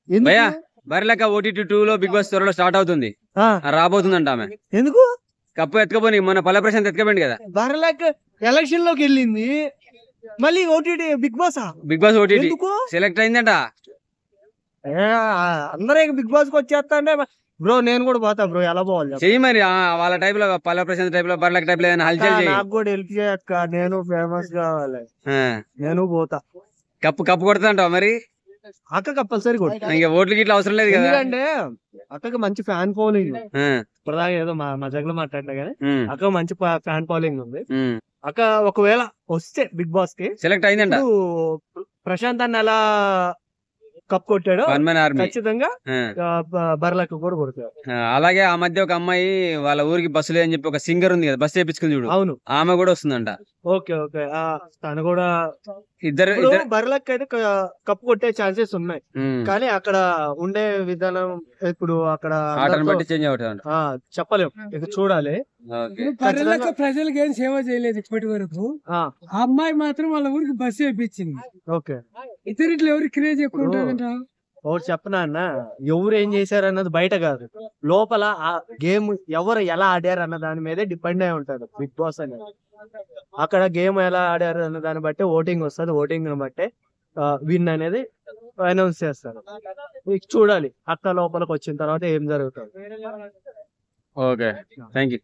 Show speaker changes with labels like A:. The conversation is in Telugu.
A: ఎందుకు?
B: భయ్యా బర్రెలక్క OTT 2 లో బిగ్ బాస్ త్వరలో స్టార్ట్ అవుతుంది,
A: ఆ,
B: రాబోతుందంట ఆమె.
A: ఎందుకు
B: కప్పు ఎత్తుకపోయి మన పల్ల ప్రశాంత్ ఎత్తుకపోయింది కదా
A: బర్రెలక్క ఎలక్షన్ లోకి వెళ్ళింది, మళ్ళీ OTT Bigg Boss
B: Bigg Boss OTT
A: ఎందుకు?
B: సెలెక్ట్ అయిందంట.
A: అందరూ బిగ్ బాస్ కి వచ్చేస్తా అంటే బ్రో నేను కూడా పోతా బ్రో, ఎలా పోవాలి చెప్పు?
B: చెయ్యి మరి వాళ్ళ టైప్ లో పల్ల ప్రశాంత్ టైప్ లో బర్రెలక్క టైప్ లో ఏదైనా
A: అక్క,
B: హల్చల్ చేయి.
A: నాకు కూడా హెల్ప్ చేయక్క, నేను ఫేమస్ కావాలి,
B: ఆ,
A: నేను పోతా.
B: కప్పు కొడుతుంటావు మరి.
A: అక్క కంపల్సరీ కొట్టు,
B: ఇంకా ఓట్లు గిట్ల అవసరం లేదు కదా.
A: ఎందుకంటే అక్కకి మంచి ఫ్యాన్ ఫాలోయింగ్.
B: ఆ,
A: ఇప్పటిదాకా ఏదో మజాకులో మాట్లాడినా కానీ
B: ఉమ్,
A: అక్క మంచి ఫ్యాన్ ఫాలోయింగ్ ఉంది.
B: ఉమ్.
A: అక్క ఒకవేళ వస్తే బిగ్ బాస్ కి
B: సెలెక్ట్ అయిందంట.
A: ఇప్పుడు ప్రశాంత్ అన్న ఎలా కప్ కొట్టాడో
B: వన్ మ్యాన్ ఆర్మీ.
A: ఖచ్చితంగా బర్లకు కూడా కొడతాడు.
B: అలాగే ఆ మధ్య ఒక అమ్మాయి వాళ్ళ ఊరికి బస్సు లేదని చెప్పి ఒక సింగర్ ఉంది కదా, బస్సు చేపించుకుని చూడు,
A: అవును,
B: ఆమె కూడా వస్తుందంట.
A: ఓకే ఓకే, తను కూడా
B: ఇద్దరు
A: బర్లకు అయితే కప్ కొట్టే ఛాన్సెస్ ఉన్నాయి. కానీ అక్కడ ఉండే విధానం ఇప్పుడు అక్కడ
B: ఆటను బట్టి చేంజ్ అవుతాడు.
A: చెప్పలేం, ఇక చూడాలి.
C: బర్రెలకు ప్రజలకు ఏం సేవ చేయలేదు ఇప్పటి వరకు. ఆ అమ్మాయి మాత్రం వాళ్ళ ఊరికి బస్సు వేయించింది.
A: ఓకే,
C: ఇతరులు ఎవరికి క్రేజ్ ఎక్కువ ఉంటుందంట.
A: ఒకటి చెప్పనా అన్న, ఎవరు ఏం చేశారు అన్నది బయట కాదు, లోపల ఆ గేమ్ ఎవరు ఎలా ఆడారు అన్న దాని మీదే డిపెండ్ అయి ఉంటారు బిగ్ బాస్ అనేది. అక్కడ గేమ్ ఎలా ఆడారు అన్న దాన్ని బట్టి ఓటింగ్ వస్తుంది, ఓటింగ్ బట్టే విన్ అనేది అనౌన్స్ చేస్తారు. చూడాలి అక్క లోపలికి వచ్చిన తర్వాత ఏం జరుగుతుంది.
B: Okay, thank you.